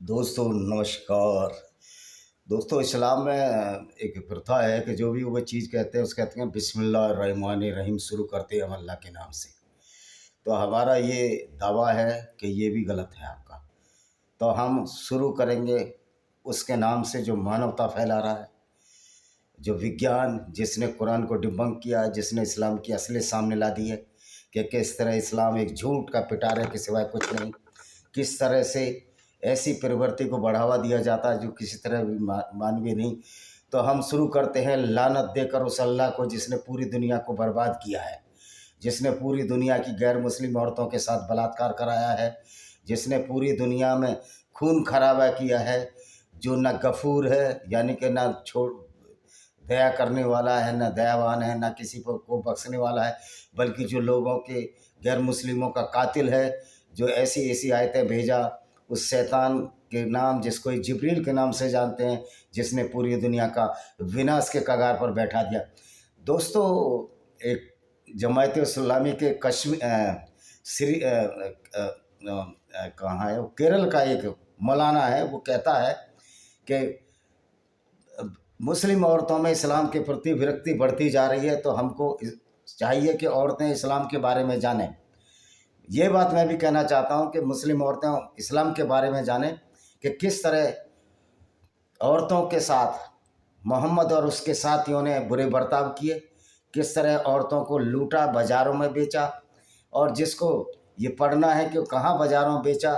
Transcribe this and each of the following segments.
दोस्तों नमस्कार। दोस्तों इस्लाम में एक प्रथा है कि जो भी वो चीज़ कहते हैं उसे कहते हैं बिस्मिल्लाहिर्रहमानिर्रहीम, शुरू करते हैं हम अल्लाह के नाम से। तो हमारा ये दावा है कि ये भी गलत है आपका। तो हम शुरू करेंगे उसके नाम से जो मानवता फैला रहा है, जो विज्ञान जिसने कुरान को डिबंक किया है, जिसने इस्लाम की असलियत सामने ला दी है कि किस तरह इस्लाम एक झूठ का पिटारा है के सिवाय कुछ नहीं। किस तरह से ऐसी प्रवृत्ति को बढ़ावा दिया जाता है जो किसी तरह भी मानवीय नहीं। तो हम शुरू करते हैं लानत देकर उस अल्लाह को जिसने पूरी दुनिया को बर्बाद किया है, जिसने पूरी दुनिया की गैर मुस्लिम औरतों के साथ बलात्कार कराया है, जिसने पूरी दुनिया में खून खराबा किया है, जो न गफूर है यानी कि ना छोड़ दया करने वाला है, न दयावान है, न किसी को बख्शने वाला है, बल्कि जो लोगों के गैर मुस्लिमों का कातिल है, जो ऐसी ऐसी आयतें भेजा उस शैतान के नाम जिसको जिब्रील के नाम से जानते हैं, जिसने पूरी दुनिया का विनाश के कगार पर बैठा दिया। दोस्तों एक जमायत इस्लामी के कश्मीर श्री कहाँ है वो, केरल का एक मौलाना है, वो कहता है कि मुस्लिम औरतों में इस्लाम के प्रति विरक्ति बढ़ती जा रही है, तो हमको चाहिए कि औरतें इस्लाम के बारे में जानें। ये बात मैं भी कहना चाहता हूँ कि मुस्लिम औरतें इस्लाम के बारे में जानें कि किस तरह औरतों के साथ मोहम्मद और उसके साथियों ने बुरे बर्ताव किए, किस तरह औरतों को लूटा, बाज़ारों में बेचा। और जिसको ये पढ़ना है कि कहाँ बाज़ारों में बेचा,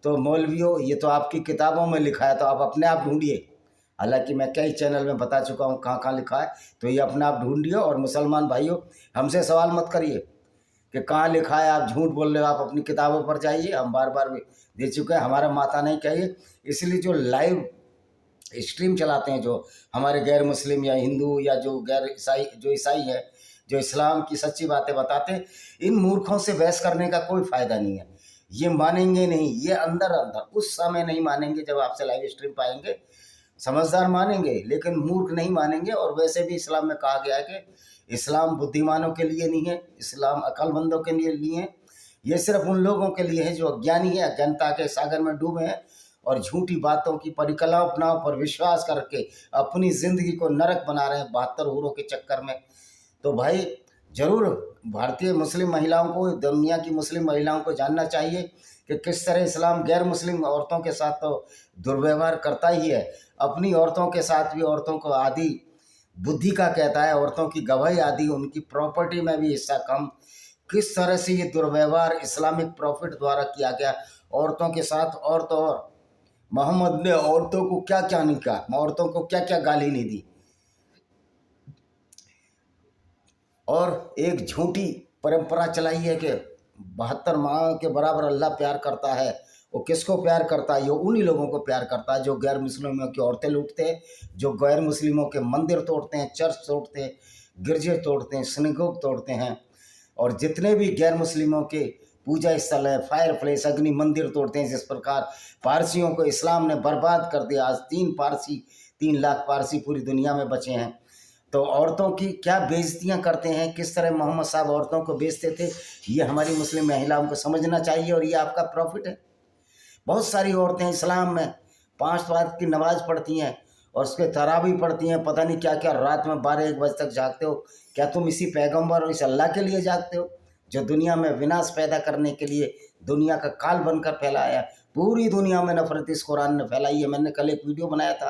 तो मौलवियों ये तो आपकी किताबों में लिखा है, तो आप अपने आप ढूंढिए। हालांकि मैं कई चैनल में बता चुका हूँ कहाँ कहाँ लिखा है, तो ये अपने आप ढूंढिए। और मुसलमान भाइयों, हमसे सवाल मत करिए कि कहाँ लिखा है, आप झूठ बोल रहे हो, आप अपनी किताबों पर जाइए। हम बार बार भी दे चुके हैं, हमारा माथा नहीं चाहिए। इसलिए जो लाइव स्ट्रीम चलाते हैं जो हमारे गैर मुस्लिम या हिंदू या जो गैर ईसाई, जो ईसाई है, जो इस्लाम की सच्ची बातें बताते हैं, इन मूर्खों से बहस करने का कोई फ़ायदा नहीं है। ये मानेंगे नहीं, ये अंदर अंदर उस समय नहीं मानेंगे जब आपसे लाइव स्ट्रीम पाएंगे। समझदार मानेंगे लेकिन मूर्ख नहीं मानेंगे। और वैसे भी इस्लाम में कहा गया है कि इस्लाम बुद्धिमानों के लिए नहीं है, इस्लाम अक्लमंदों के लिए नहीं है। ये सिर्फ उन लोगों के लिए है जो अज्ञानी है, अज्ञानता के सागर में डूबे हैं और झूठी बातों की परिकल्पनाओं पर विश्वास करके अपनी ज़िंदगी को नरक बना रहे हैं 72 हूरों के चक्कर में। तो भाई ज़रूर भारतीय मुस्लिम महिलाओं को, दुनिया की मुस्लिम महिलाओं को जानना चाहिए कि किस तरह इस्लाम गैर मुस्लिम औरतों के साथ तो दुर्व्यवहार करता ही है, अपनी औरतों के साथ भी औरतों को आधी बुद्धि का कहता है, औरतों की गवाही आदि, उनकी प्रॉपर्टी में भी हिस्सा कम। किस तरह से ये दुर्व्यवहार इस्लामिक प्रॉफिट द्वारा किया गया औरतों के साथ। और मोहम्मद ने औरतों को क्या क्या नहीं कहा, औरतों को क्या क्या गाली नहीं दी। और एक झूठी परंपरा चलाई है कि 72 माह के बराबर अल्लाह प्यार करता है। वो किसको प्यार करता है? ये उन्हीं लोगों को प्यार करता है जो गैर मुस्लिमों की औरतें लूटते हैं, जो गैर मुस्लिमों के मंदिर तोड़ते हैं, चर्च तोड़ते हैं, गिरजे तोड़ते हैं, सिनेगोग तोड़ते हैं। और जितने भी गैर मुस्लिमों के पूजा स्थल है, फायर प्लेस, अग्नि मंदिर तोड़ते हैं। जिस प्रकार पारसियों को इस्लाम ने बर्बाद कर दिया, आज 3 लाख पारसी पूरी दुनिया में बचे हैं। तो औरतों की क्या बेइज्जतियाँ करते हैं, किस तरह मोहम्मद साहब औरतों को बेचते थे, ये हमारी मुस्लिम महिलाओं को समझना चाहिए। और ये आपका प्रॉफिट है। बहुत सारी औरतें इस्लाम में 5 वक्त की नमाज़ पढ़ती हैं और उसके तरावी पढ़ती हैं, पता नहीं क्या क्या, रात में 12-1 बजे तक जागते हो। क्या तुम इसी पैगंबर और इस अल्लाह के लिए जागते हो जो दुनिया में विनाश पैदा करने के लिए दुनिया का काल बनकर फैलाया? पूरी दुनिया में नफरत इस कुरान ने फैलाई है। मैंने कल एक वीडियो बनाया था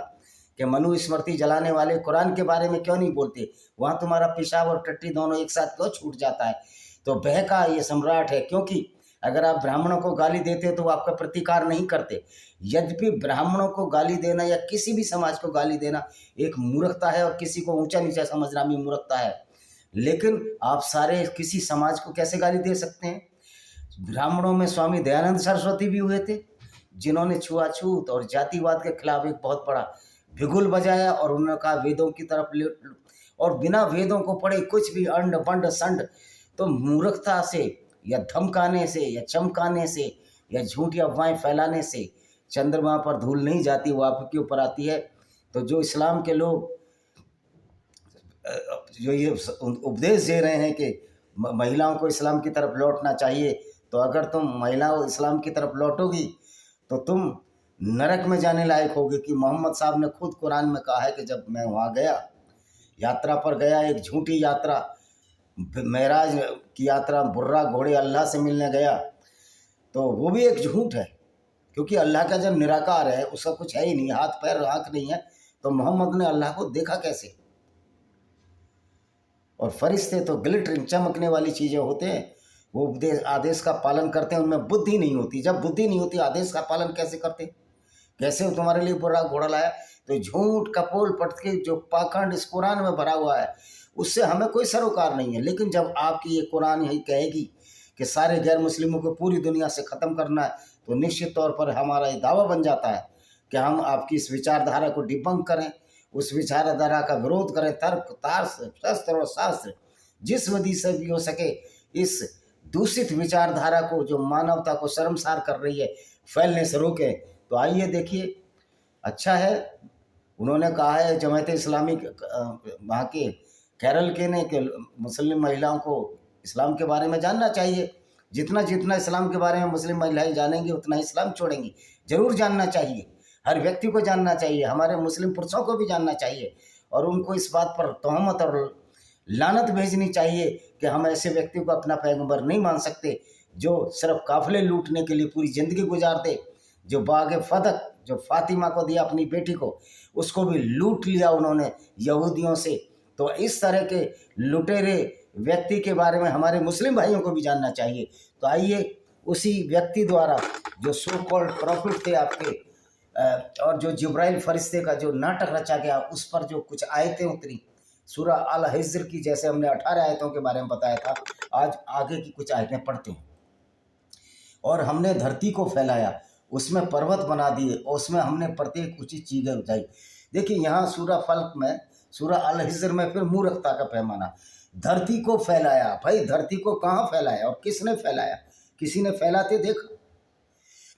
कि मनु स्मृति जलाने वाले कुरान के बारे में क्यों नहीं बोलते, वहाँ तुम्हारा पेशाब और टट्टी दोनों एक साथ क्यों छूट जाता है? तो बहका ये सम्राट है, क्योंकि अगर आप ब्राह्मणों को गाली देते हो तो वो आपका प्रतिकार नहीं करते। यद्यपि ब्राह्मणों को गाली देना या किसी भी समाज को गाली देना एक मूर्खता है और किसी को ऊंचा नीचा समझना भी मूर्खता है, लेकिन आप सारे किसी समाज को कैसे गाली दे सकते हैं? ब्राह्मणों में स्वामी दयानंद सरस्वती भी हुए थे, जिन्होंने छुआछूत और जातिवाद के खिलाफ एक बहुत बड़ा बिगुल बजाया और उन्होंने कहा वेदों की तरफ और बिना वेदों को पढ़े कुछ भी अंड बंड संड। तो मूर्खता से या धमकाने से या चमकाने से या झूठी अफवाहें फैलाने से चंद्रमा पर धूल नहीं जाती, वो आपके ऊपर आती है। तो जो इस्लाम के लोग जो ये उपदेश दे रहे हैं कि महिलाओं को इस्लाम की तरफ लौटना चाहिए, तो अगर तुम महिलाओं इस्लाम की तरफ लौटोगी तो तुम नरक में जाने लायक होगी। कि मोहम्मद साहब ने खुद कुरान में कहा है कि जब मैं वहाँ गया, यात्रा पर गया, एक झूठी यात्रा, मेराज की यात्रा, बुर्रा घोड़े अल्लाह से मिलने गया, तो वो भी एक झूठ है। क्योंकि अल्लाह का जब निराकार है, उसका कुछ है ही नहीं, हाथ पैर आँख नहीं है, तो मोहम्मद ने अल्लाह को देखा कैसे? और फरिश्ते तो ग्लिटरिंग, चमकने वाली चीज़ें होते हैं, वो आदेश का पालन करते हैं, उनमें बुद्धि नहीं होती। जब बुद्धि नहीं होती, आदेश का पालन कैसे करते? कैसे वो तुम्हारे लिए बुरा घोड़ा लाया? तो झूठ, कपोल, पटके, जो पाखंड इस कुरान में भरा हुआ है, उससे हमें कोई सरोकार नहीं है। लेकिन जब आपकी ये कुरान यही कहेगी कि सारे गैर मुस्लिमों को पूरी दुनिया से ख़त्म करना है, तो निश्चित तौर पर हमारा ये दावा बन जाता है कि हम आपकी इस विचारधारा को डिबंक करें, उस विचारधारा का विरोध करें। तर्क, तार्स, शस्त्र और शास्त्र, जिस विधि से भी हो सके, इस दूषित विचारधारा को, जो मानवता को शर्मसार कर रही है, फैलने से रोकें। तो आइए देखिए, अच्छा है, उन्होंने कहा है जमात इस्लामी वहाँ के केरल के ने कि मुस्लिम महिलाओं को इस्लाम के बारे में जानना चाहिए। जितना जितना इस्लाम के बारे में मुस्लिम महिलाएं जानेंगी, उतना इस्लाम छोड़ेंगी। ज़रूर जानना चाहिए, हर व्यक्ति को जानना चाहिए, हमारे मुस्लिम पुरुषों को भी जानना चाहिए, और उनको इस बात पर तोहमत और लानत भेजनी चाहिए कि हम ऐसे व्यक्ति को अपना पैगंबर नहीं मान सकते, जो सिर्फ काफिले लूटने के लिए पूरी ज़िंदगी गुजारते, जो बाग फदक, जो फातिमा को दिया अपनी बेटी को, उसको भी लूट लिया उन्होंने यहूदियों से। तो इस तरह के लुटेरे व्यक्ति के बारे में हमारे मुस्लिम भाइयों को भी जानना चाहिए। तो आइए, उसी व्यक्ति द्वारा, जो सो कॉल्ड प्रॉफिट थे आपके, और जो जिब्राइल फरिश्ते का जो नाटक रचा गया, उस पर जो कुछ आयतें उतरी सूरह अल हिज्र की, जैसे हमने 18 आयतों के बारे में बताया था, आज आगे की कुछ आयतें पढ़ते हैं। और हमने धरती को फैलाया, उसमें पर्वत बना दिए, और उसमें हमने प्रत्येक उचित चीज़ें उठाई। देखिए यहाँ सूरह फल्क में, सूरह अल हिज्र में फिर मूर्खता का पैमाना, धरती को फैलाया। भाई धरती को कहाँ फैलाया और किसने फैलाया? किसी ने फैलाते देखा?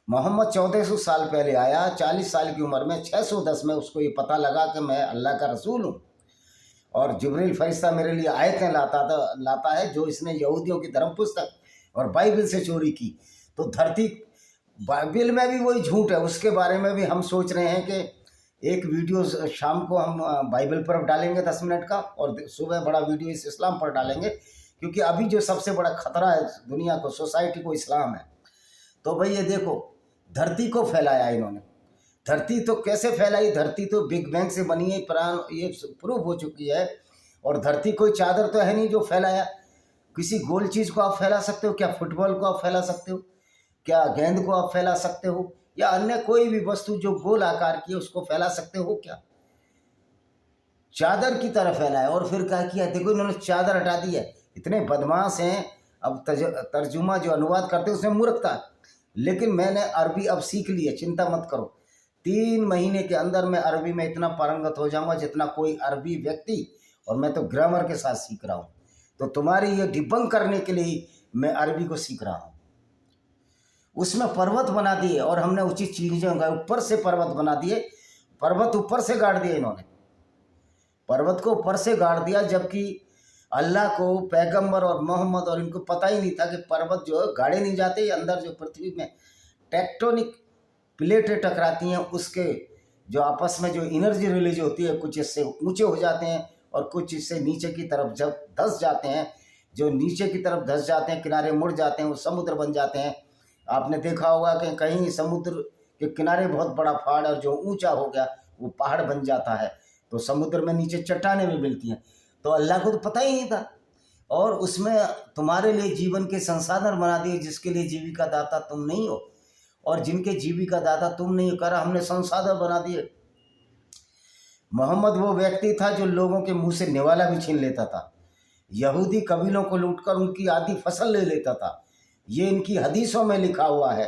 मोहम्मद 1400 साल पहले आया, 40 साल की उम्र में, 610 में उसको ये पता लगा कि मैं अल्लाह का रसूल हूँ, और जिब्रील फरिश्ता मेरे लिए आयतें लाता है जो इसने यहूदियों की धर्म पुस्तक और बाइबल से चोरी की। तो धरती, बाइबल में भी वही झूठ है, उसके बारे में भी हम सोच रहे हैं कि एक वीडियो शाम को हम बाइबल पर डालेंगे 10 मिनट का, और सुबह बड़ा वीडियो इस इस्लाम पर डालेंगे, क्योंकि अभी जो सबसे बड़ा खतरा है दुनिया को, सोसाइटी को, इस्लाम है। तो भाई ये देखो, धरती को फैलाया इन्होंने। धरती तो कैसे फैलाई? धरती तो बिग बैंग से बनी है, प्राण ये प्रूव हो चुकी है। और धरती कोई चादर तो है नहीं जो फैलाया। किसी गोल चीज़ को आप फैला सकते हो क्या? फुटबॉल को आप फैला सकते हो क्या? गेंद को आप फैला सकते हो? या अन्य कोई भी वस्तु जो गोल आकार की है उसको फैला सकते हो क्या? चादर की तरह फैलाया। और फिर क्या किया? देखो इन्होंने चादर हटा दी है। इतने बदमाश हैं। अब तर्जुमा जो अनुवाद करते हैं उसमें मूर्खता। लेकिन मैंने अरबी अब सीख ली है, चिंता मत करो। 3 महीने के अंदर मैं अरबी में इतना पारंगत हो जाऊंगा जितना कोई अरबी व्यक्ति, और मैं तो ग्रामर के साथ सीख रहा हूँ। तो तुम्हारी ये डिबंक करने के लिए मैं अरबी को सीख रहा हूँ। उसमें पर्वत बना दिए, और हमने उचित चीज़ें ऊपर से पर्वत बना दिए। पर्वत ऊपर से गाड़ दिए इन्होंने, पर्वत को ऊपर से गाड़ दिया, जबकि अल्लाह को, पैगंबर और मोहम्मद और इनको पता ही नहीं था कि पर्वत जो है गाड़े नहीं जाते। अंदर जो पृथ्वी में टेक्टोनिक प्लेटें टकराती हैं, उसके जो आपस में जो एनर्जी रिलीज होती है, कुछ इससे ऊंचे हो जाते हैं और कुछ इससे नीचे की तरफ जब धंस जाते हैं। जो नीचे की तरफ धंस जाते हैं, किनारे मुड़ जाते हैं, वो समुद्र बन जाते हैं। आपने देखा होगा कि कहीं समुद्र के किनारे बहुत बड़ा पहाड़, और जो ऊंचा हो गया वो पहाड़ बन जाता है, तो समुद्र में नीचे चट्टानें भी मिलती हैं। तो अल्लाह को तो पता ही नहीं था, और उसमें तुम्हारे लिए जीवन के संसाधन बना दिए, जिसके लिए जीविका दाता तुम नहीं हो, और जिनके जीविका दाता तुम नहीं करा, हमने संसाधन बना दिए। मोहम्मद वो व्यक्ति था जो लोगों के मुंह से निवाला भी छीन लेता था। यहूदी कबीलों को लूटकर उनकी आधी फसल ले लेता था। ये इनकी हदीसों में लिखा हुआ है।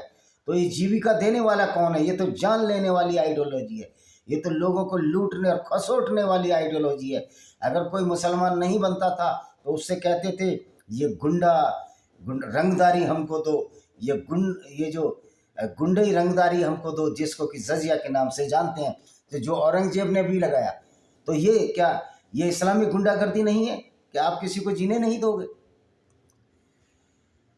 तो ये जीविका देने वाला कौन है? ये तो जान लेने वाली आइडियोलॉजी है। ये तो लोगों को लूटने और खसोटने वाली आइडियोलॉजी है। अगर कोई मुसलमान नहीं बनता था तो उससे कहते थे ये गुंडा रंगदारी हमको दो, ये जो गुंडई रंगदारी हमको दो, जिसको कि जजिया के नाम से जानते हैं, तो जो औरंगजेब ने भी लगाया। तो ये क्या, ये इस्लामी गुंडागर्दी नहीं है कि आप किसी को जीने नहीं दोगे?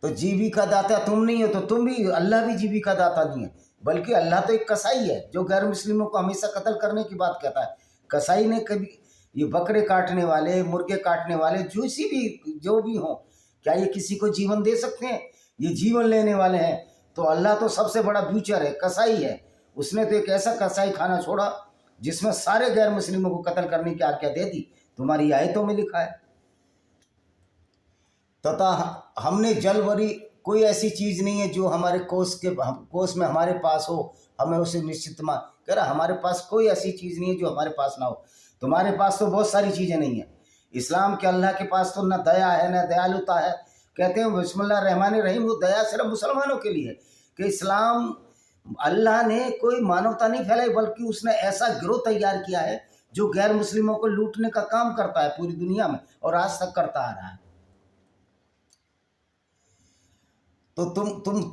तो जीविका दाता तुम नहीं हो, तो तुम भी, अल्लाह भी जीविका दाता नहीं है। बल्कि अल्लाह तो एक कसाई है जो गैर मुस्लिमों को हमेशा कत्ल करने की बात कहता है। कसाई ने कभी, ये बकरे काटने वाले, मुर्गे काटने वाले, जो भी हों, क्या ये किसी को जीवन दे सकते हैं? ये जीवन लेने वाले हैं। तो अल्लाह तो सबसे बड़ा ब्यूचर है, कसाई है। उसने तो एक ऐसा कसाई खाना छोड़ा जिसमें सारे गैर मुस्लिमों को कत्ल करने की आज्ञा दे दी। तुम्हारी आयतों में लिखा है। तथा हमने जल भरी कोई ऐसी चीज़ नहीं है जो हमारे कोष में हमारे पास हो, हमें उसे निश्चित कह रहा हमारे पास कोई ऐसी चीज़ नहीं है जो हमारे पास ना हो। तुम्हारे पास तो बहुत सारी चीज़ें नहीं है। इस्लाम के अल्लाह के पास तो न दया है न दयालुता है। कहते हैं बिस्मिल्लाह रहमान रहीम, वो दया सिर्फ मुसलमानों के लिए कि इस्लाम, अल्लाह ने कोई मानवता नहीं फैलाई, बल्कि उसने ऐसा गिरोह तैयार किया है जो गैर मुस्लिमों को लूटने का काम करता है पूरी दुनिया में, और आज तक करता आ रहा है। तो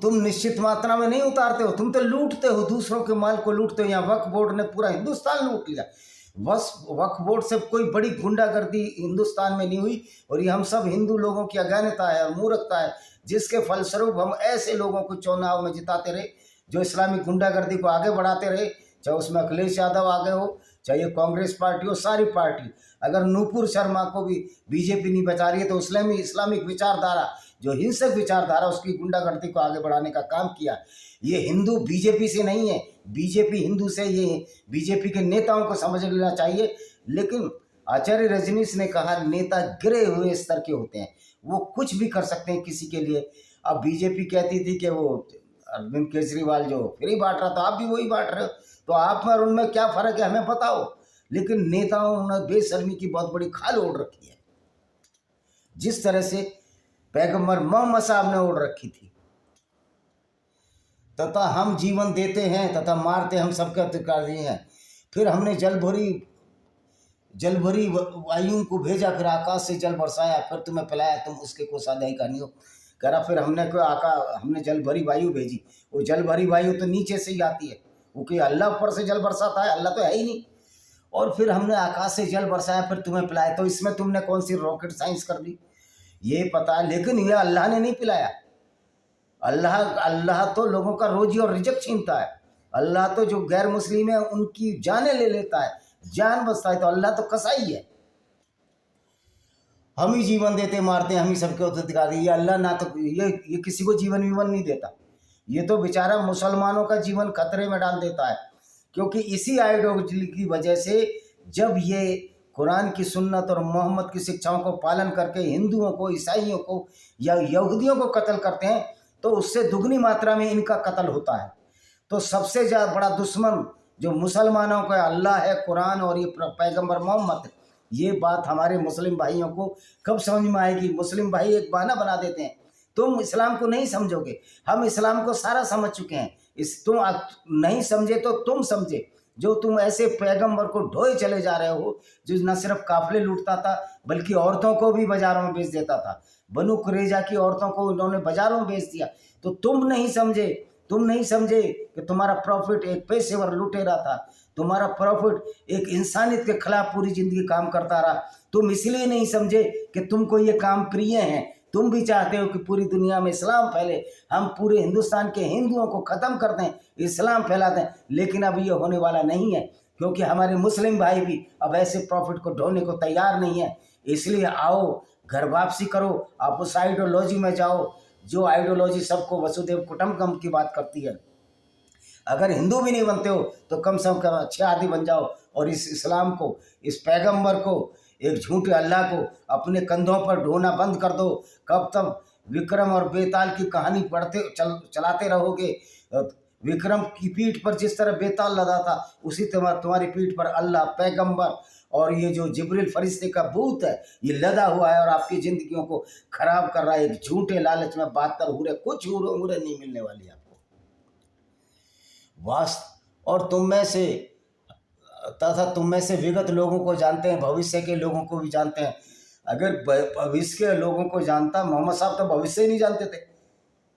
तुम निश्चित मात्रा में नहीं उतारते हो, तुम तो लूटते हो, दूसरों के माल को लूटते हो। यहाँ वक्फ बोर्ड ने पूरा हिंदुस्तान लूट लिया। वक्फ बोर्ड से कोई बड़ी गुंडागर्दी हिंदुस्तान में नहीं हुई, और ये हम सब हिंदू लोगों की अज्ञानता है और मूर्खता है, जिसके फलस्वरूप हम ऐसे लोगों को चुनाव में जिताते रहे जो इस्लामिक गुंडागर्दी को आगे बढ़ाते रहे। चाहे उसमें अखिलेश यादव आगे हो, चाहे कांग्रेस पार्टी हो, सारी पार्टी। अगर नूपुर शर्मा को भी बीजेपी नहीं बचा रही है तो इस्लामिक विचारधारा, जो हिंसक विचारधारा, उसकी गुंडागर्दी को आगे बढ़ाने का काम किया। ये हिंदू बीजेपी से नहीं है, बीजेपी हिंदू से। ये बीजेपी के नेताओं को समझ लेना चाहिए। लेकिन आचार्य रजनीश ने कहा नेता गिरे हुए स्तर के होते हैं, वो कुछ भी कर सकते हैं किसी के लिए। अब बीजेपी कहती थी कि वो अरविंद केजरीवाल जो फ्री बांट रहा था, आप भी वही बांट रहे हो, तो आप में और उनमें क्या फ़र्क है हमें बताओ। लेकिन नेताओं ने बेशर्मी की बहुत बड़ी खाल ओढ़ रखी है, जिस तरह से पैगंबर मोहम्मद साहब ने ओढ़ रखी थी। तथा हम जीवन देते हैं तथा मारते हम सबके अधिकारी हैं। फिर हमने जल भरी वायु को भेजा, फिर आकाश से जल बरसाया, फिर तुम्हें पिलाया, तुम उसके कोषाध्यायी का नहीं हो। कह रहा फिर हमने जल भरी वायु भेजी। वो जल भरी वायु तो नीचे से ही आती है, क्योंकि अल्लाह ऊपर से जल बरसाता है, अल्लाह तो है ही नहीं। और फिर हमने आकाश से जल बरसाया, फिर तुम्हें पिलाया। तो इसमें तुमने कौन सी रॉकेट साइंस कर ली, ये पता है। लेकिन ये अल्लाह ने नहीं पिलाया। अल्लाह तो लोगों का रोजी और रिजक छीनता है। अल्लाह तो जो गैर मुस्लिम है उनकी जानें ले लेता है, जान बचता है। तो अल्लाह तो कसाई है। हम ही जीवन देते मारते हैं, हम ही सबके उत्तराधिकारी। ये अल्लाह ना तो ये किसी को जीवन नहीं देता। ये तो बेचारा मुसलमानों का जीवन खतरे में डाल देता है। क्योंकि इसी आइडियोलॉजी की वजह से जब ये कुरान की सुन्नत और मोहम्मद की शिक्षाओं को पालन करके हिंदुओं को, ईसाइयों को या यहूदियों को कत्ल करते हैं, तो उससे दुगनी मात्रा में इनका कत्ल होता है। तो सबसे ज़्यादा बड़ा दुश्मन जो मुसलमानों का अल्लाह है, कुरान और ये पैगंबर मोहम्मद। ये बात हमारे मुस्लिम भाइयों को कब समझ में आएगी? मुस्लिम भाई एक बहाना बना देते हैं, तुम इस्लाम को नहीं समझोगे, हम इस्लाम को सारा समझ चुके हैं। तुम नहीं समझे तो तुम समझे, जो तुम ऐसे पैगंबर को ढोए चले जा रहे हो, जो न सिर्फ काफिले लूटता था बल्कि औरतों को भी बाजारों में बेच देता था। बनु कुरैजा की औरतों को उन्होंने बाजारों में बेच दिया। तो तुम नहीं समझे कि तुम्हारा प्रॉफिट एक पेशेवर लुटेरा था, तुम्हारा प्रॉफिट एक इंसानियत के खिलाफ पूरी जिंदगी काम करता रहा। तुम इसलिए नहीं समझे कि तुमको ये काम प्रिय है। तुम भी चाहते हो कि पूरी दुनिया में इस्लाम फैले, हम पूरे हिंदुस्तान के हिंदुओं को ख़त्म कर दें, इस्लाम फैला दें। लेकिन अब ये होने वाला नहीं है, क्योंकि हमारे मुस्लिम भाई भी अब ऐसे प्रॉफिट को ढोने को तैयार नहीं है। इसलिए आओ, घर वापसी करो, आप उस आइडियोलॉजी में जाओ जो आइडियोलॉजी सबको वसुदेव कुटुंबकम की बात करती है। अगर हिंदू भी नहीं बनते हो तो कम से कम अच्छे आदि बन जाओ, और इस इस्लाम को, इस पैगंबर को, एक झूठे अल्लाह को अपने कंधों पर ढोना बंद कर दो। कब तक विक्रम और बेताल की कहानी चलाते रहोगे? विक्रम की पीठ पर जिस तरह बेताल लदा था, उसी तरह तुम्हारी पीठ पर अल्लाह, पैगंबर और ये जो जिब्रील फरिश्ते का भूत है, ये लदा हुआ है और आपकी जिंदगियों को खराब कर रहा है। एक झूठे लालच में 72 हूरे, कुछ हूरे नहीं मिलने वाली आपको। और तुम में से विगत लोगों को जानते हैं, भविष्य के लोगों को भी जानते हैं। अगर भविष्य के लोगों को जानता, मोहम्मद साहब तो भविष्य ही नहीं जानते थे।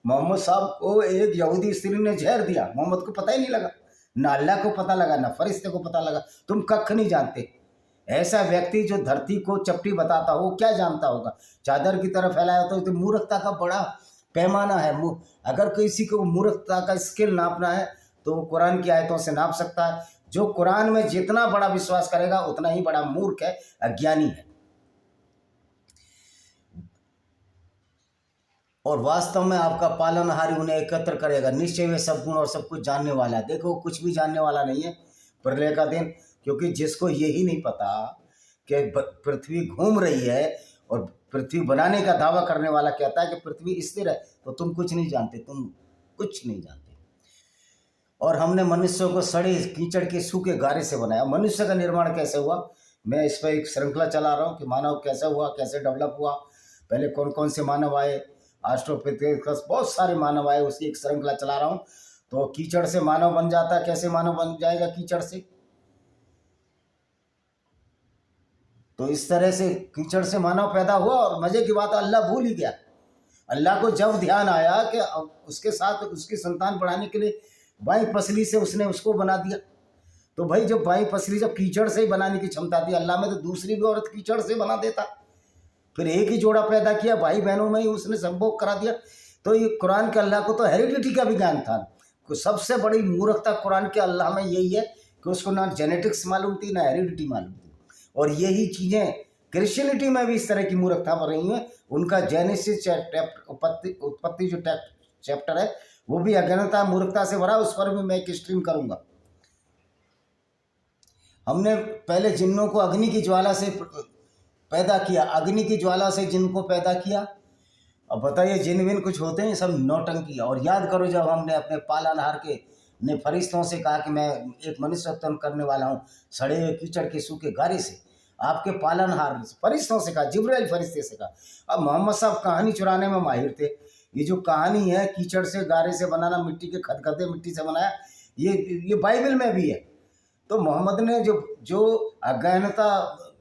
मोहम्मद साहब को एक यहूदी स्त्री ने जहर दिया, मोहम्मद को पता ही नहीं लगा, ना अल्लाह को पता लगा, ना फरिश्ते को पता लगा। तुम कख नहीं जानते। ऐसा व्यक्ति जो धरती को चपटी बताता हो, क्या जानता होगा? चादर की तरह फैलाया तो मूर्खता का बड़ा पैमाना है। अगर किसी को मूर्खता का स्केल नापना है तो वो कुरान की आयतों से नाप सकता है। जो कुरान में जितना बड़ा विश्वास करेगा उतना ही बड़ा मूर्ख है, अज्ञानी है। और वास्तव में आपका पालनहार उन्हें एकत्र करेगा, निश्चय वे सब गुण और सब कुछ जानने वाला है। देखो कुछ भी जानने वाला नहीं है प्रलय का दिन, क्योंकि जिसको यही नहीं पता कि पृथ्वी घूम रही है और पृथ्वी बनाने का दावा करने वाला कहता है कि पृथ्वी स्थिर है, तो तुम कुछ नहीं जानते, तुम कुछ नहीं जानते। और हमने मनुष्यों को सड़े कीचड़ के सूखे गारे से बनाया। मनुष्य का निर्माण कैसे हुआ, मैं इस पर एक श्रृंखला चला रहा हूँ कि मानव कैसे हुआ, कैसे डेवलप हुआ, पहले कौन कौन से मानव आए, ऑस्ट्रोपिथेकस, बहुत सारे मानव आए, उसकी एक श्रृंखला चला रहा हूँ। तो कीचड़ से मानव बन जाता है, कैसे मानव बन जाएगा कीचड़ से? तो इस तरह से कीचड़ से मानव पैदा हुआ। और मजे की बात, अल्लाह भूल ही गया। अल्लाह को जब ध्यान आया कि उसके साथ उसकी संतान बढ़ाने के लिए बाई पसली से उसने उसको बना दिया, तो भाई जब बाई पसली जब कीचड़ से ही बनाने की क्षमता थी अल्लाह में, तो दूसरी भी औरत कीचड़ से बना देता। फिर एक ही जोड़ा पैदा किया, भाई बहनों में ही उसने संभोग करा दिया। तो ये कुरान के अल्लाह को तो हेरिडिटी का भी ज्ञान था। सबसे बड़ी मूर्खता कुरान के अल्लाह में यही है कि उसको ना जेनेटिक्स मालूम थी ना हेरिडिटी मालूम थी। और यही चीज़ें क्रिश्चियनिटी में भी इस तरह की मूर्खता पर रही हैं। उनका जेनेसिस उत्पत्ति जो चैप्टर है वो भी अज्ञानता मूर्खता से भरा, उस पर भी मैं एक स्ट्रीम करूँगा। हमने पहले जिन्नों को अग्नि की ज्वाला से पैदा किया, अग्नि की ज्वाला से जिन को पैदा किया। अब बताइए जिन विन कुछ होते हैं, सब नौटंकी। और याद करो जब हमने अपने पालनहार के ने फरिश्तों से कहा कि मैं एक मनुष्य उत्पन्न करने वाला हूँ सड़े हुए कीचड़ के सूखे गारे से, आपके पालनहार फरिश्तों से कहा, जिब्राइल फरिश्ते से कहा। अब मोहम्मद साहब कहानी चुराने में माहिर थे। ये जो कहानी है कीचड़ से गारे से बनाना, मिट्टी के खदखदे मिट्टी से बनाया, ये बाइबल में भी है। तो मोहम्मद ने जो अज्ञानता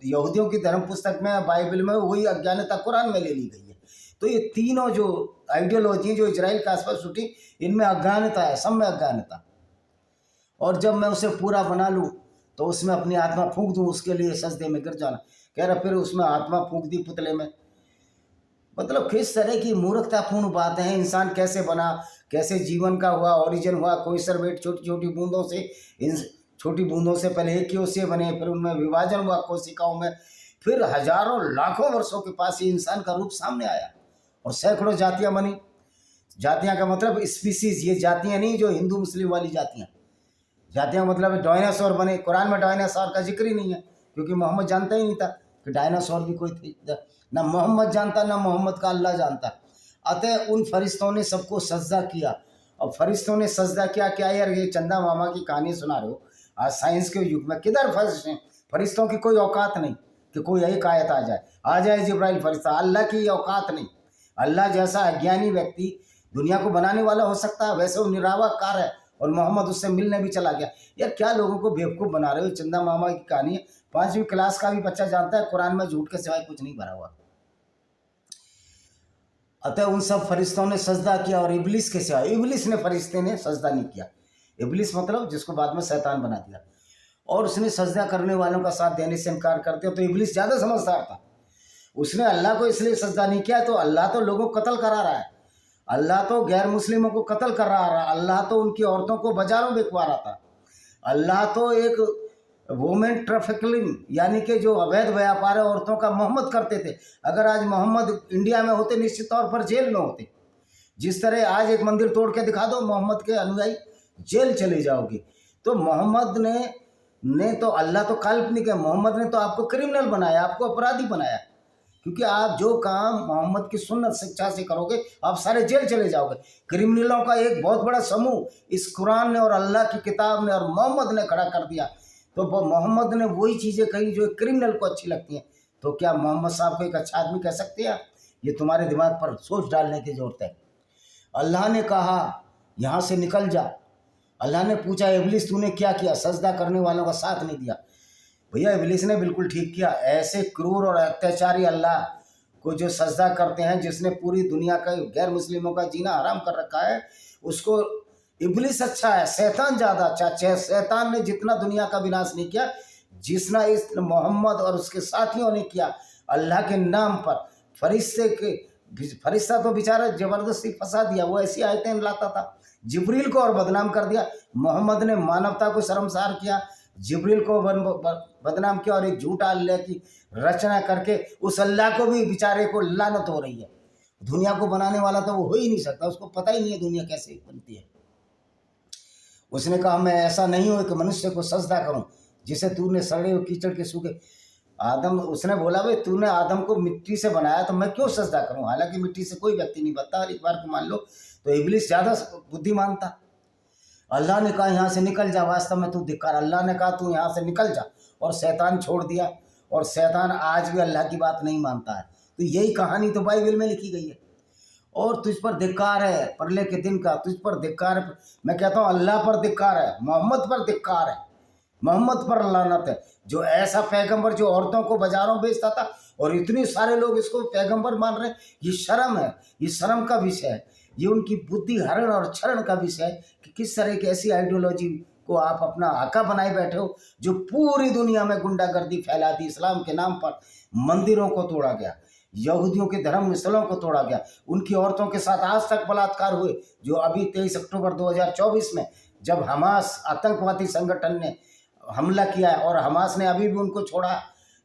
यहूदियों की धर्म पुस्तक में, बाइबल में, वही अज्ञानता कुरान में ले ली गई है। तो ये तीनों जो आइडियोलॉजी जो इजराइल के आसपास छुटी, इनमें अज्ञानता है, सब में अज्ञानता। और जब मैं उसे पूरा बना लूँ तो उसमें अपनी आत्मा फूंक दूँ, उसके लिए सजदे में गिर जाना। कह रहा फिर उसमें आत्मा फूंक दी पुतले में। मतलब किस तरह की मूर्खतापूर्ण बातें हैं। इंसान कैसे बना, कैसे जीवन का हुआ, ओरिजिन हुआ, कोई सरवेट छोटी छोटी बूंदों से, इन छोटी बूंदों से पहले एक कोशिका बने, फिर उनमें विभाजन हुआ कोशिकाओं में, फिर हजारों लाखों वर्षों के पास ये इंसान का रूप सामने आया और सैकड़ों जातियां बनी। जातियां का मतलब स्पीसीज, ये जातियां नहीं जो हिंदू मुस्लिम वाली जातियां। जातियां मतलब डायनासोर बने। कुरान में डायनासोर का जिक्र ही नहीं है, क्योंकि मोहम्मद जानता ही नहीं था कि डायनासोर भी कोई थी। ना मोहम्मद जानता, ना मोहम्मद का अल्लाह जानता। अतः उन फरिश्तों ने सबको सजदा किया। और फरिश्तों ने सजदा किया। क्या यार ये चंदा मामा की कहानी सुना रहे हो? आज साइंस के युग में किधर फरिश्ते? फरिश्तों की कोई औकात नहीं कि कोई एक आयत आ जाए जिब्राइल फरिश्ता। अल्लाह की औकात नहीं। अल्लाह जैसा अज्ञानी व्यक्ति दुनिया को बनाने वाला हो सकता है, वैसे वो निरावाकार है। और मोहम्मद उससे मिलने भी चला गया। यार क्या लोगों को बेवकूफ़ बना रहे हो? चंदा मामा की कहानी है, 5वीं क्लास का भी बच्चा जानता है कुरान में झूठ के सिवाय कुछ नहीं भरा हुआ। अतः उन सब फरिश्तों ने सजदा किया और इब्लिस के सिवा, इब्लिस ने, फरिश्ते ने सजदा नहीं किया। इब्लिस मतलब जिसको बाद में शैतान बना दिया। और उसने सजदा करने वालों का साथ देने से इनकार करते हो। तो इब्लिस ज़्यादा समझदार था। उसने अल्लाह को इसलिए सजदा नहीं किया, तो अल्लाह तो लोगों को कत्ल करा रहा है, अल्लाह तो गैर मुस्लिमों को कत्ल कर रहा है, अल्लाह तो उनकी औरतों को बाजारों बिकवा रहा था, अल्लाह तो एक वुमेन ट्रैफिकिंग यानी कि जो अवैध व्यापार है औरतों का मोहम्मद करते थे। अगर आज मोहम्मद इंडिया में होते निश्चित तौर पर जेल में होते। जिस तरह आज एक मंदिर तोड़ के दिखा दो मोहम्मद के अनुयायी, जेल चले जाओगे। तो मोहम्मद ने तो, अल्लाह तो काल्पनिक है, मोहम्मद ने तो आपको क्रिमिनल बनाया, आपको अपराधी बनाया। क्योंकि आप जो काम मोहम्मद की सुन्नत शिक्षा से करोगे आप सारे जेल चले जाओगे। क्रिमिनलों का एक बहुत बड़ा समूह इस कुरान ने और अल्लाह की किताब ने और मोहम्मद ने खड़ा कर दिया। तो मोहम्मद ने वही चीज़ें कही जो क्रिमिनल को अच्छी लगती हैं। तो क्या मोहम्मद साहब को एक अच्छा आदमी कह सकते हैं? ये तुम्हारे दिमाग पर सोच डालने की ज़रूरत है। अल्लाह ने कहा यहाँ से निकल जा। अल्लाह ने पूछा इब्लिस तूने क्या किया? सजदा करने वालों का साथ नहीं दिया। भैया इब्लिस ने बिल्कुल ठीक किया। ऐसे क्रूर और अत्याचारी अल्लाह को जो सजदा करते हैं, जिसने पूरी दुनिया का गैर मुस्लिमों का जीना हराम कर रखा है, उसको इब्लिस अच्छा है, शैतान ज़्यादा अच्छा। शैतान ने जितना दुनिया का विनाश नहीं किया जितना इस मोहम्मद और उसके साथियों ने किया। अल्लाह के नाम पर फरिश्ते के फरिश्ता तो बेचारा जबरदस्ती फंसा दिया, वो ऐसी आयतें लाता था। जिब्रील को और बदनाम कर दिया। मोहम्मद ने मानवता को शर्मसार किया, जिब्रील को बदनाम किया और एक झूठा अल्लाह की रचना करके उस अल्लाह को भी बेचारे को लानत हो रही है। दुनिया को बनाने वाला तो वो हो ही नहीं सकता, उसको पता ही नहीं है दुनिया कैसे बनती है। उसने कहा मैं ऐसा नहीं हूँ कि मनुष्य को सजदा करूँ जिसे तूने सड़े हुए कीचड़ के सूखे आदम। उसने बोला भाई तूने आदम को मिट्टी से बनाया तो मैं क्यों सजदा करूँ, हालांकि मिट्टी से कोई व्यक्ति नहीं बनता। और एक बार को मान लो तो इब्लिस ज़्यादा बुद्धिमान था। अल्लाह ने कहा यहाँ से निकल जा, वास्तव में तू धिक्कार। अल्लाह ने कहा तू यहाँ से निकल जा, और शैतान छोड़ दिया। और शैतान आज भी अल्लाह की बात नहीं मानता है। तो यही कहानी तो बाइबल में लिखी गई है। और तुझ पर धिक्कार है परले के दिन का, तुझ पर धिक्कार है। मैं कहता हूँ अल्लाह पर धिक्कार है, मोहम्मद पर धिक्कार है, मोहम्मद पर लानत है। जो ऐसा पैगंबर जो औरतों को बाजारों बेचता था और इतने सारे लोग इसको पैगंबर मान रहे हैं, ये शर्म है, ये शर्म का विषय है। ये उनकी बुद्धि हरण और क्षरण का विषय है कि किस तरह की ऐसी आइडियोलॉजी को आप अपना आका बनाए बैठे हो जो पूरी दुनिया में गुंडागर्दी फैला दी। इस्लाम के नाम पर मंदिरों को तोड़ा गया, यहूदियों के धर्म स्थलों को तोड़ा गया, उनकी औरतों के साथ आज तक बलात्कार हुए। जो अभी 23 अक्टूबर 2024 में जब हमास आतंकवादी संगठन ने हमला किया है, और हमास ने अभी भी उनको छोड़ा,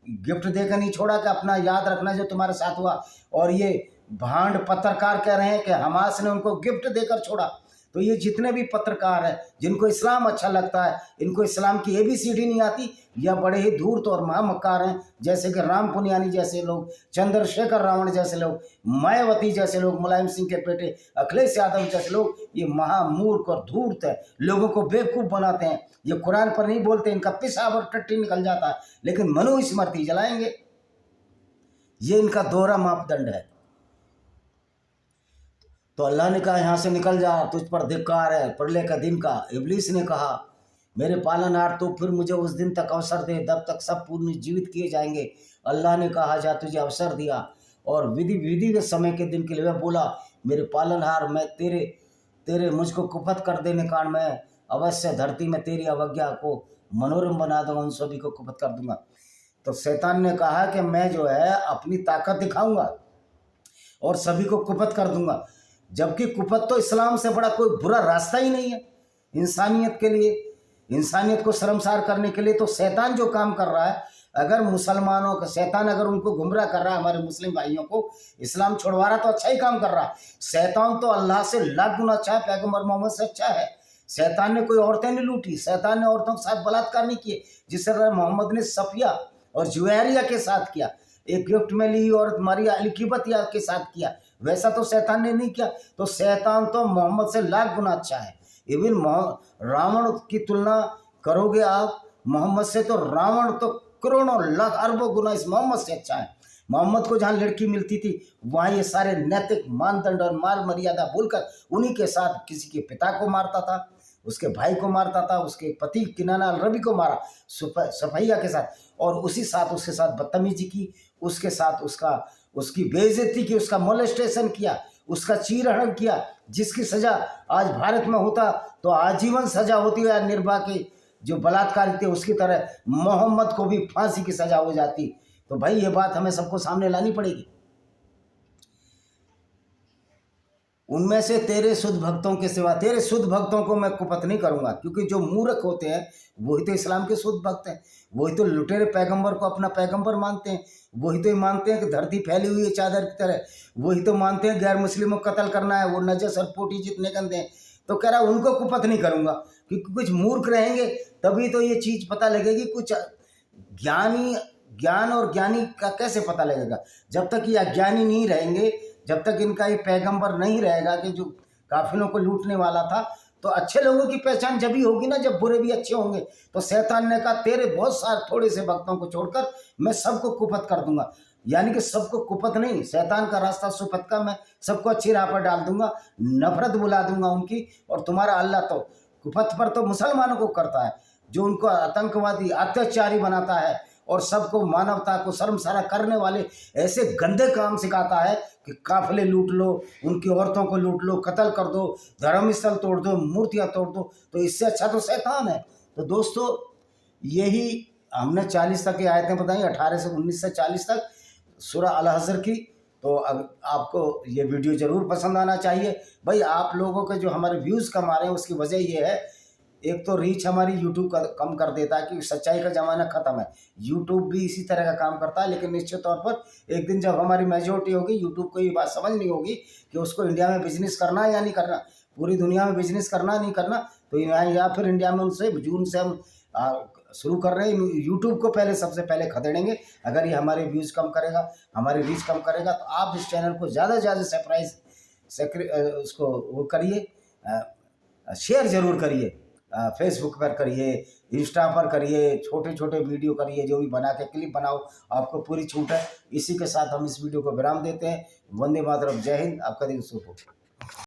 गिफ्ट देकर नहीं छोड़ा कि अपना याद रखना जो तुम्हारे साथ हुआ। और ये भांड पत्रकार कह रहे हैं कि हमास ने उनको गिफ्ट देकर छोड़ा। तो ये जितने भी पत्रकार हैं जिनको इस्लाम अच्छा लगता है, इनको इस्लाम की ABCD नहीं आती, या बड़े ही धूर्त और महामक्कार हैं, जैसे कि राम पुनियानी जैसे लोग, चंद्रशेखर रावण जैसे लोग, मायावती जैसे लोग, मुलायम सिंह के बेटे अखिलेश यादव जैसे लोग। ये महामूर्ख और धूर्त है, लोगों को बेवकूफ़ बनाते हैं। ये कुरान पर नहीं बोलते, इनका पेशाब और टट्टी निकल जाता है, लेकिन मनुस्मृति जलाएंगे। ये इनका दोहरा मापदंड है। तो अल्लाह ने कहा यहाँ से निकल जा, तुझ पर धिक्कार है प्रलय का दिन का। इब्लीस ने कहा मेरे पालनहार तो फिर मुझे उस दिन तक अवसर दे, तब तक सब पूर्ण जीवित किए जाएंगे। अल्लाह ने कहा जा, तुझे अवसर दिया, और विधि समय के दिन के लिए वह बोला मेरे पालनहार मैं तेरे मुझको कुपथ कर देने कारण मैं अवश्य धरती में तेरी अवज्ञा को मनोरम बना दूंगा, उन सभी को कुपथ कर दूंगा। तो शैतान ने कहा कि मैं जो है अपनी ताकत दिखाऊंगा और सभी को कुपथ कर दूंगा, जबकि कुपथ तो इस्लाम से बड़ा कोई बुरा रास्ता ही नहीं है इंसानियत के लिए। इंसानियत को शर्मसार करने के लिए तो शैतान जो काम कर रहा है, अगर मुसलमानों का शैतान अगर उनको गुमराह कर रहा है, हमारे मुस्लिम भाइयों को इस्लाम छोड़वा रहा, तो अच्छा ही काम कर रहा है। शैतान तो अल्लाह से लाख गुना अच्छा है, पैगम्बर मोहम्मद से अच्छा है। शैतान ने कोई औरतें नहीं लूटी, शैतान ने औरतों के साथ बलात्कार नहीं किए, जिस तरह मोहम्मद ने सफिया और जुवैरिया के साथ किया, एक गिफ्ट में ली औरत मारिया अलीकिबतिया के साथ किया, वैसा तो शैतान ने नहीं किया। तो शैतान तो मोहम्मद से लाख गुना अच्छा है। इवन रावण की तुलना करोगे आप मोहम्मद से, तो रावण तो करोड़ों लाख अरबों गुना इस मोहम्मद से अच्छा है। मोहम्मद को जहाँ लड़की मिलती थी वहाँ ये सारे नैतिक मानदंड और मार मर्यादा भूलकर उन्हीं के साथ किसी के पिता को मारता था, उसके भाई को मारता था, उसके पति किनाना अल रबी को मारा सफैया के साथ, और उसके साथ बदतमीजी की, उसके साथ उसकी बेइज्जती की, उसका मोलेस्टेशन किया, उसका चीरहरण किया, जिसकी सज़ा आज भारत में होता तो आजीवन सज़ा होती है, या निर्भया के जो बलात्कारी थे उसकी तरह मोहम्मद को भी फांसी की सज़ा हो जाती। तो भाई ये बात हमें सबको सामने लानी पड़ेगी। उनमें से तेरे शुद्ध भक्तों के सिवा, तेरे शुद्ध भक्तों को मैं कुपथ नहीं करूँगा, क्योंकि जो मूर्ख होते हैं वही तो इस्लाम के शुद्ध भक्त हैं, वही तो लुटेरे पैगंबर को अपना पैगंबर मानते हैं, वही तो मानते हैं कि धरती फैली हुई है चादर की तरह, वही तो मानते हैं गैर मुस्लिमों को कत्ल करना है, वो नजस और पोटी जितने गंदे हैं। तो कह रहा उनको कुपथ नहीं करूँगा, क्योंकि कुछ मूर्ख रहेंगे तभी तो ये चीज़ पता लगेगी। कुछ ज्ञान और ज्ञानी का कैसे पता लगेगा? जब तक ये अज्ञानी नहीं रहेंगे, जब तक इनका ये पैगंबर नहीं रहेगा कि जो काफिलों को लूटने वाला था, तो अच्छे लोगों की पहचान जब ही होगी ना जब बुरे भी अच्छे होंगे। तो शैतान ने कहा तेरे बहुत सारे थोड़े से भक्तों को छोड़कर मैं सबको कुपथ कर दूंगा, यानी कि सबको कुपथ नहीं, शैतान का रास्ता सुपथ का, मैं सबको अच्छी राह पर डाल दूंगा, नफरत बुला दूंगा उनकी। और तुम्हारा अल्लाह तो कुपथ पर तो मुसलमानों को करता है, जो उनको आतंकवादी अत्याचारी बनाता है और सबको मानवता को शर्मसारा करने वाले ऐसे गंदे काम सिखाता है कि काफिले लूट लो, उनकी औरतों को लूट लो, कत्ल कर दो, धर्मस्थल तोड़ दो, मूर्तियां तोड़ दो। तो इससे अच्छा तो शैतान है। तो दोस्तों यही हमने 40 तक की आयतें बताई, 18 से 19 से 40 तक सूरह अल हज़र की। तो अब आपको ये वीडियो ज़रूर पसंद आना चाहिए। भाई आप लोगों के जो हमारे व्यूज़ कम आ रहे हैं उसकी वजह ये है, एक तो रीच हमारी यूट्यूब का कम कर देता है कि सच्चाई का ज़माना ख़त्म है। यूट्यूब भी इसी तरह का काम करता है, लेकिन निश्चित तौर पर एक दिन जब हमारी मेजॉरिटी होगी, यूट्यूब को ये बात समझ नहीं होगी कि उसको इंडिया में बिजनेस करना है या नहीं करना, पूरी दुनिया में बिजनेस करना नहीं करना, तो यहाँ या फिर इंडिया में उनसे जून से हम शुरू कर रहे हैं। यूट्यूब को पहले सबसे पहले खदेड़ेंगे। अगर ये हमारे व्यूज़ कम करेगा, हमारी रीच कम करेगा, तो आप इस चैनल को ज़्यादा से ज़्यादा उसको वो करिए, शेयर ज़रूर करिए, फेसबुक पर करिए, इंस्टा पर करिए, छोटे छोटे वीडियो करिए, जो भी बना के क्लिप बनाओ, आपको पूरी छूट है। इसी के साथ हम इस वीडियो को विराम देते हैं। वंदे मातरम, जय हिंद, आपका दिन शुभ हो।